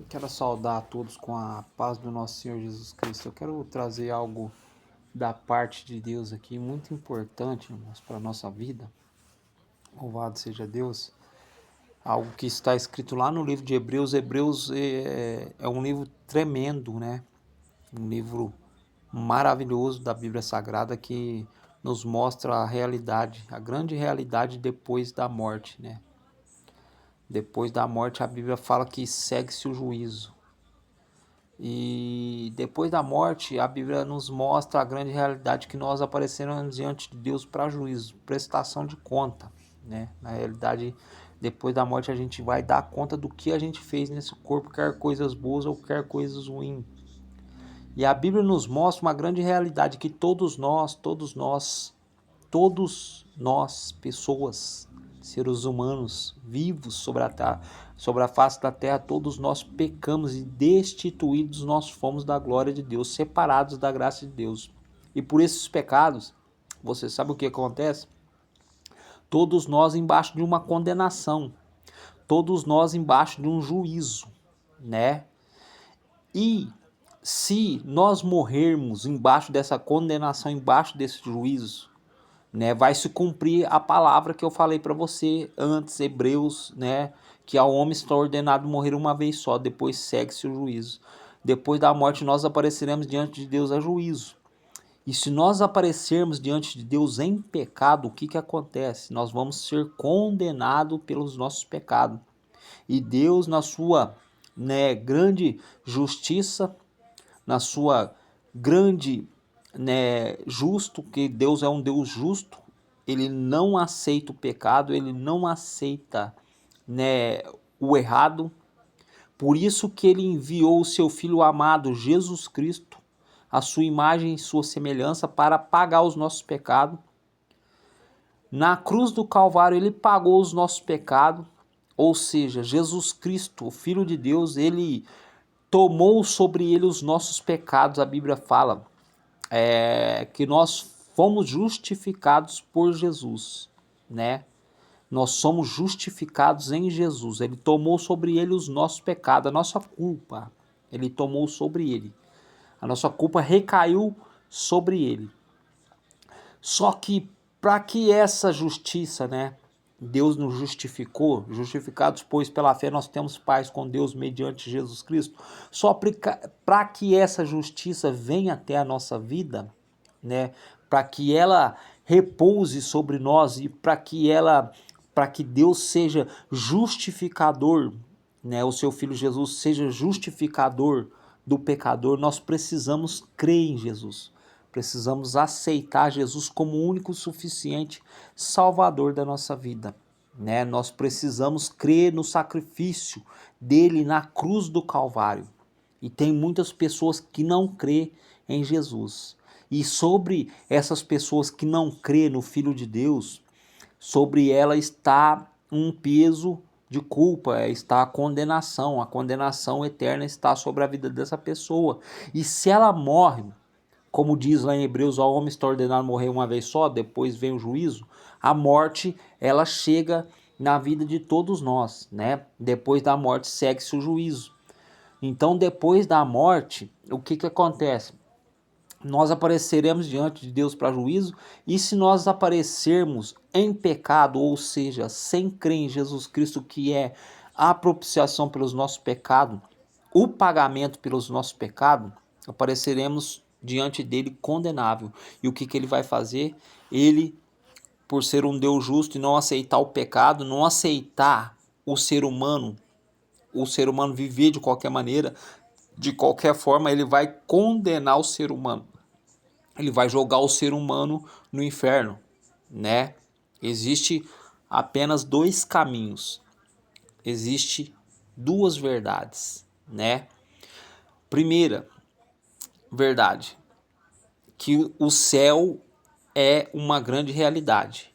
Quero saudar a todos com a paz do nosso Senhor Jesus Cristo. Eu quero trazer algo da parte de Deus aqui, muito importante, irmãos, para a nossa vida. Louvado seja Deus. Algo que está escrito lá no livro de Hebreus. Hebreus é um livro tremendo, né? Um livro maravilhoso da Bíblia Sagrada que nos mostra a realidade, a grande realidade depois da morte, né? Depois da morte, a Bíblia fala que segue-se o juízo. E depois da morte, a Bíblia nos mostra a grande realidade que nós apareceremos diante de Deus para juízo, prestação de conta, né? Na realidade, depois da morte a gente vai dar conta do que a gente fez nesse corpo, quer coisas boas ou quer coisas ruins. E a Bíblia nos mostra uma grande realidade que todos nós, pessoas, seres humanos vivos sobre a face da terra, todos nós pecamos e destituídos nós fomos da glória de Deus, separados da graça de Deus. E por esses pecados, você sabe o que acontece? Todos nós embaixo de uma condenação, todos nós embaixo de um juízo, né? E se nós morrermos embaixo dessa condenação, embaixo desse juízo, né, vai se cumprir a palavra que eu falei para você antes, Hebreus, né, que ao homem está ordenado morrer uma vez só, depois segue-se o juízo. Depois da morte nós apareceremos diante de Deus a juízo. E se nós aparecermos diante de Deus em pecado, o que acontece? Nós vamos ser condenados pelos nossos pecados. E Deus, na sua, né, grande justiça, na sua grande, né, justo, que Deus é um Deus justo, ele não aceita o pecado, ele não aceita, né, o errado. Por isso que ele enviou o seu Filho amado, Jesus Cristo, a sua imagem e sua semelhança, para pagar os nossos pecados. Na cruz do Calvário ele pagou os nossos pecados, ou seja, Jesus Cristo, o Filho de Deus, ele tomou sobre ele os nossos pecados. A Bíblia fala que nós fomos justificados por Jesus, né? Nós somos justificados em Jesus. Ele tomou sobre ele os nossos pecados, a nossa culpa. Ele tomou sobre ele. A nossa culpa recaiu sobre ele. Só que para que essa justiça, né? Deus nos justificou, justificados, pois pela fé nós temos paz com Deus mediante Jesus Cristo. Só para que essa justiça venha até a nossa vida, né? Para que ela repouse sobre nós e para que Deus seja justificador, né? O seu filho Jesus seja justificador do pecador, nós precisamos crer em Jesus. Precisamos aceitar Jesus como o único suficiente Salvador da nossa vida, né? Nós precisamos crer no sacrifício dele na cruz do Calvário. E tem muitas pessoas que não crê em Jesus. E sobre essas pessoas que não crê no Filho de Deus, sobre ela está um peso de culpa, está a condenação eterna está sobre a vida dessa pessoa. E se ela morre, como diz lá em Hebreus, ao homem está ordenado morrer uma vez só, depois vem o juízo, a morte, ela chega na vida de todos nós, né? Depois da morte segue-se o juízo. Então, depois da morte, o que acontece? Nós apareceremos diante de Deus para juízo, e se nós aparecermos em pecado, ou seja, sem crer em Jesus Cristo, que é a propiciação pelos nossos pecados, o pagamento pelos nossos pecados, apareceremos diante dele condenável. E o que ele vai fazer? Ele, por ser um Deus justo e não aceitar o pecado, não aceitar o ser humano viver de qualquer maneira, de qualquer forma, ele vai condenar o ser humano. Ele vai jogar o ser humano no inferno, né? Existe apenas dois caminhos. Existe duas verdades, né? Primeira verdade, que o céu é uma grande realidade,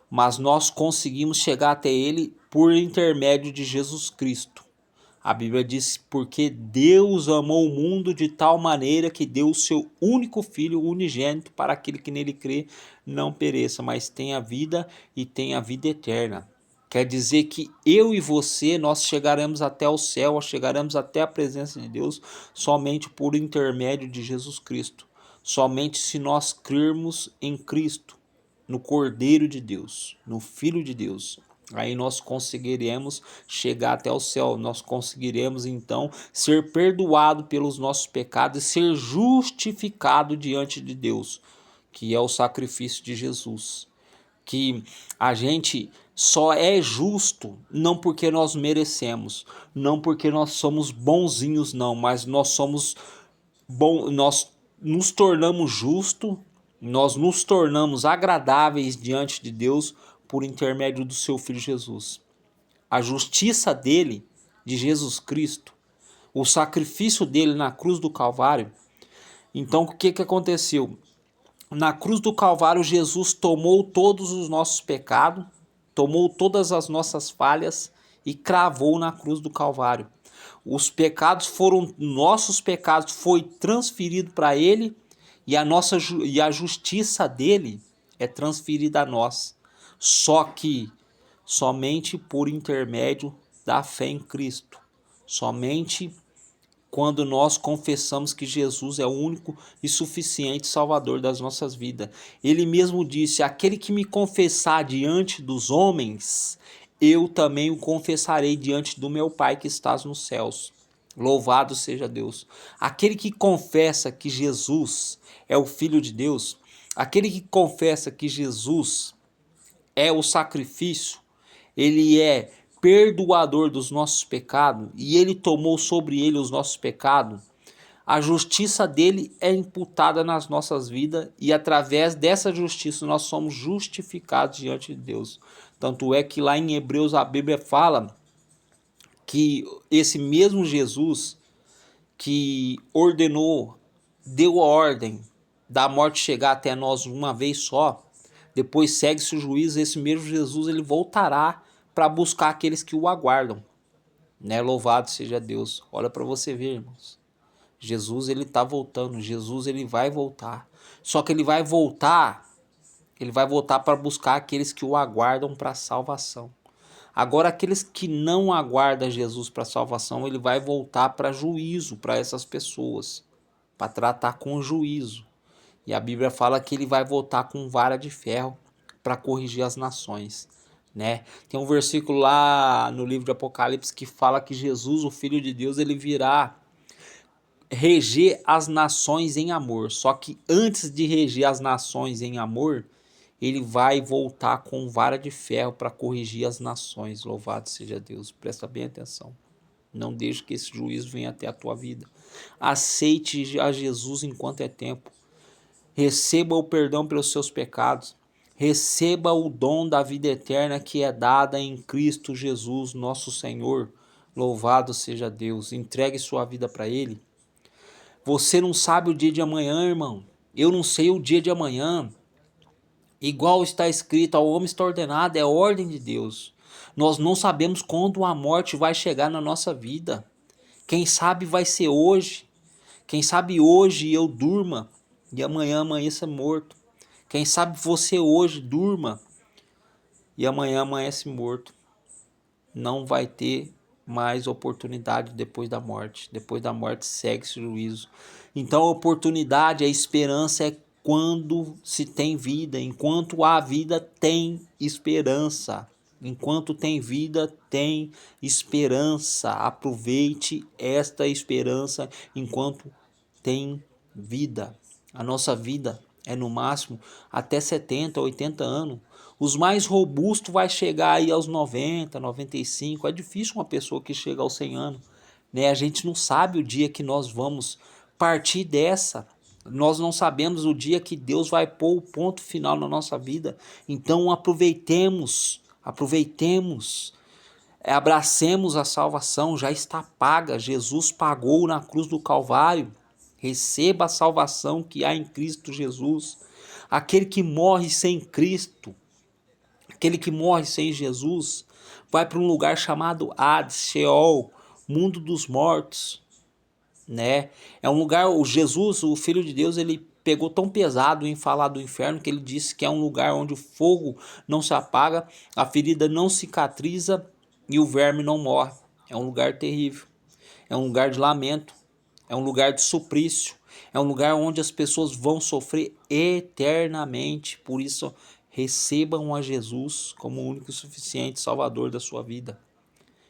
mas nós conseguimos chegar até ele por intermédio de Jesus Cristo. A Bíblia diz: porque Deus amou o mundo de tal maneira que deu o seu único filho unigênito para aquele que nele crê não pereça, mas tenha vida e tenha vida eterna. Quer dizer que eu e você, nós chegaremos até o céu, chegaremos até a presença de Deus somente por intermédio de Jesus Cristo. Somente se nós crermos em Cristo, no Cordeiro de Deus, no Filho de Deus. Aí nós conseguiremos chegar até o céu, nós conseguiremos então ser perdoado pelos nossos pecados e ser justificado diante de Deus, que é o sacrifício de Jesus. Que a gente só é justo não porque nós merecemos, não porque nós somos bonzinhos não, mas nós somos nós nos tornamos justos, nós nos tornamos agradáveis diante de Deus por intermédio do seu Filho Jesus. A justiça dele, de Jesus Cristo, o sacrifício dele na cruz do Calvário. Então o que aconteceu? Na cruz do Calvário, Jesus tomou todos os nossos pecados, tomou todas as nossas falhas e cravou na cruz do Calvário. Os pecados foram, nossos pecados foi transferido para ele e a justiça dele é transferida a nós. Só que somente por intermédio da fé em Cristo. Somente quando nós confessamos que Jesus é o único e suficiente Salvador das nossas vidas. Ele mesmo disse: aquele que me confessar diante dos homens, eu também o confessarei diante do meu Pai que estás nos céus. Louvado seja Deus. Aquele que confessa que Jesus é o Filho de Deus, aquele que confessa que Jesus é o sacrifício, ele é perdoador dos nossos pecados e ele tomou sobre ele os nossos pecados, a justiça dele é imputada nas nossas vidas e através dessa justiça nós somos justificados diante de Deus. Tanto é que lá em Hebreus a Bíblia fala que esse mesmo Jesus que ordenou, deu a ordem da morte chegar até nós uma vez só, depois segue-se o juízo, esse mesmo Jesus ele voltará para buscar aqueles que o aguardam, né? Louvado seja Deus. Olha para você ver, irmãos. Jesus ele está voltando, Jesus ele vai voltar. Só que ele vai voltar para buscar aqueles que o aguardam para a salvação. Agora aqueles que não aguardam Jesus para a salvação, ele vai voltar para juízo para essas pessoas, para tratar com juízo. E a Bíblia fala que ele vai voltar com vara de ferro para corrigir as nações, né? Tem um versículo lá no livro de Apocalipse que fala que Jesus, o Filho de Deus, ele virá reger as nações em amor. Só que antes de reger as nações em amor, ele vai voltar com vara de ferro para corrigir as nações. Louvado seja Deus. Presta bem atenção. Não deixe que esse juízo venha até a tua vida. Aceite a Jesus enquanto é tempo. Receba o perdão pelos seus pecados. Receba o dom da vida eterna que é dada em Cristo Jesus, nosso Senhor. Louvado seja Deus. Entregue sua vida para Ele. Você não sabe o dia de amanhã, irmão. Eu não sei o dia de amanhã. Igual está escrito, ao homem está ordenado, é a ordem de Deus. Nós não sabemos quando a morte vai chegar na nossa vida. Quem sabe vai ser hoje. Quem sabe hoje eu durma e amanhã amanheça morto. Quem sabe você hoje durma e amanhã amanhece morto. Não vai ter mais oportunidade depois da morte. Depois da morte segue-se o juízo. Então a oportunidade, a esperança é quando se tem vida. Enquanto há vida, tem esperança. Enquanto tem vida, tem esperança. Aproveite esta esperança enquanto tem vida. A nossa vida é no máximo até 70, 80 anos. Os mais robustos vai chegar aí aos 90, 95. É difícil uma pessoa que chega aos 100 anos, né? A gente não sabe o dia que nós vamos partir dessa. Nós não sabemos o dia que Deus vai pôr o ponto final na nossa vida. Então aproveitemos, abracemos a salvação, já está paga. Jesus pagou na cruz do Calvário. Receba a salvação que há em Cristo Jesus. Aquele que morre sem Cristo, aquele que morre sem Jesus, vai para um lugar chamado Hades, Sheol, mundo dos mortos, né? É um lugar, o Jesus, o Filho de Deus, ele pegou tão pesado em falar do inferno que ele disse que é um lugar onde o fogo não se apaga, a ferida não cicatriza e o verme não morre. É um lugar terrível, é um lugar de lamento, é um lugar de suplício, é um lugar onde as pessoas vão sofrer eternamente. Por isso, recebam a Jesus como o único e suficiente Salvador da sua vida.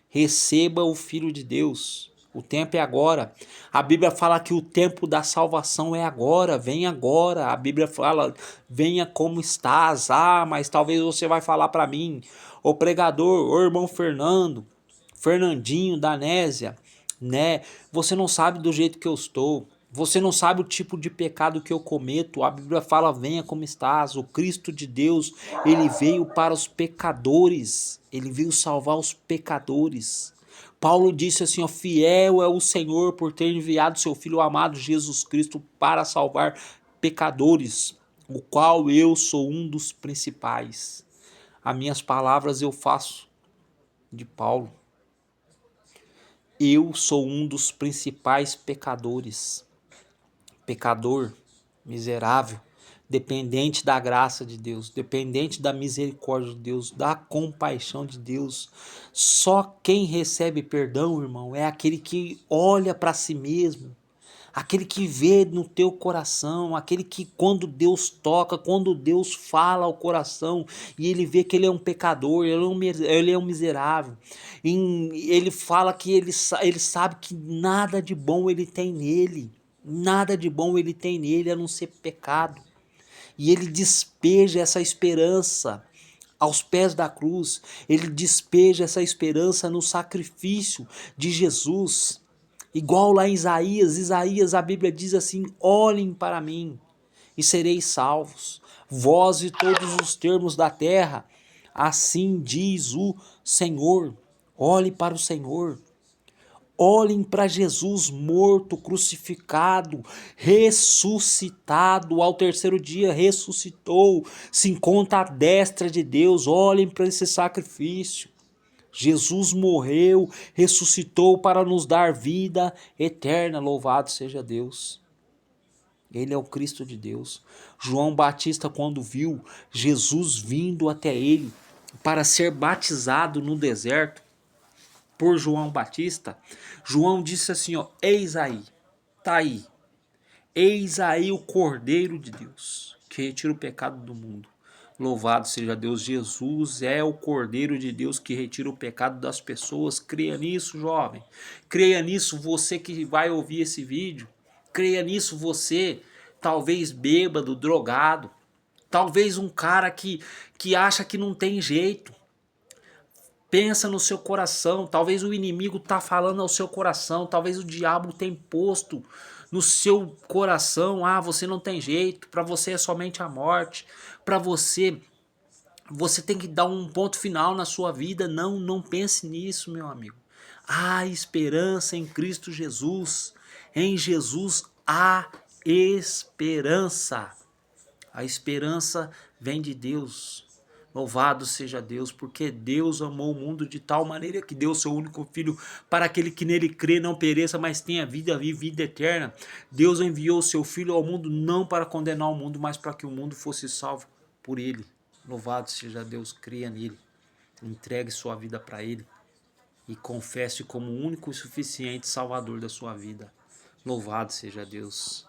Receba o Filho de Deus. O tempo é agora. A Bíblia fala que o tempo da salvação é agora. Vem agora. A Bíblia fala, venha como estás. Ah, mas talvez você vai falar para mim, ô pregador, ô irmão Fernando, Fernandinho, Danésia, né? Você não sabe do jeito que eu estou. Você não sabe o tipo de pecado que eu cometo. A Bíblia fala, venha como estás. O Cristo de Deus, ele veio para os pecadores. Ele veio salvar os pecadores. Paulo disse assim, ó, fiel é o Senhor por ter enviado seu Filho amado Jesus Cristo para salvar pecadores, o qual eu sou um dos principais. As minhas palavras eu faço de Paulo. Eu sou um dos principais pecadores. Pecador, miserável, dependente da graça de Deus, dependente da misericórdia de Deus, da compaixão de Deus. Só quem recebe perdão, irmão, é aquele que olha para si mesmo, aquele que vê no teu coração, aquele que quando Deus toca, quando Deus fala ao coração e ele vê que ele é um pecador, ele é um miserável, e ele fala que ele sabe que nada de bom ele tem nele, nada de bom ele tem nele a não ser pecado, e ele despeja essa esperança aos pés da cruz, ele despeja essa esperança no sacrifício de Jesus. Igual lá em Isaías, a Bíblia diz assim, olhem para mim e sereis salvos, vós e todos os termos da terra, assim diz o Senhor. Olhe para o Senhor, olhem para Jesus morto, crucificado, ressuscitado, ao terceiro dia ressuscitou, se encontra à destra de Deus, olhem para esse sacrifício. Jesus morreu, ressuscitou para nos dar vida eterna, louvado seja Deus. Ele é o Cristo de Deus. João Batista, quando viu Jesus vindo até ele para ser batizado no deserto por João Batista, João disse assim, ó, eis aí, tá aí, eis aí o Cordeiro de Deus, que retira o pecado do mundo. Louvado seja Deus, Jesus é o Cordeiro de Deus que retira o pecado das pessoas. Creia nisso, jovem. Creia nisso, você que vai ouvir esse vídeo. Creia nisso, você, talvez bêbado, drogado. Talvez um cara que acha que não tem jeito. Pensa no seu coração, talvez o inimigo está falando ao seu coração, talvez o diabo tenha posto no seu coração, ah, você não tem jeito, para você é somente a morte, para você tem que dar um ponto final na sua vida. Não, não pense nisso, meu amigo. Há esperança em Cristo Jesus, em Jesus há esperança. A esperança vem de Deus. Louvado seja Deus, porque Deus amou o mundo de tal maneira que deu seu único filho para aquele que nele crê não pereça, mas tenha vida e vida eterna. Deus enviou o seu filho ao mundo não para condenar o mundo, mas para que o mundo fosse salvo por ele. Louvado seja Deus, creia nele, entregue sua vida para ele e confesse como o único e suficiente Salvador da sua vida. Louvado seja Deus.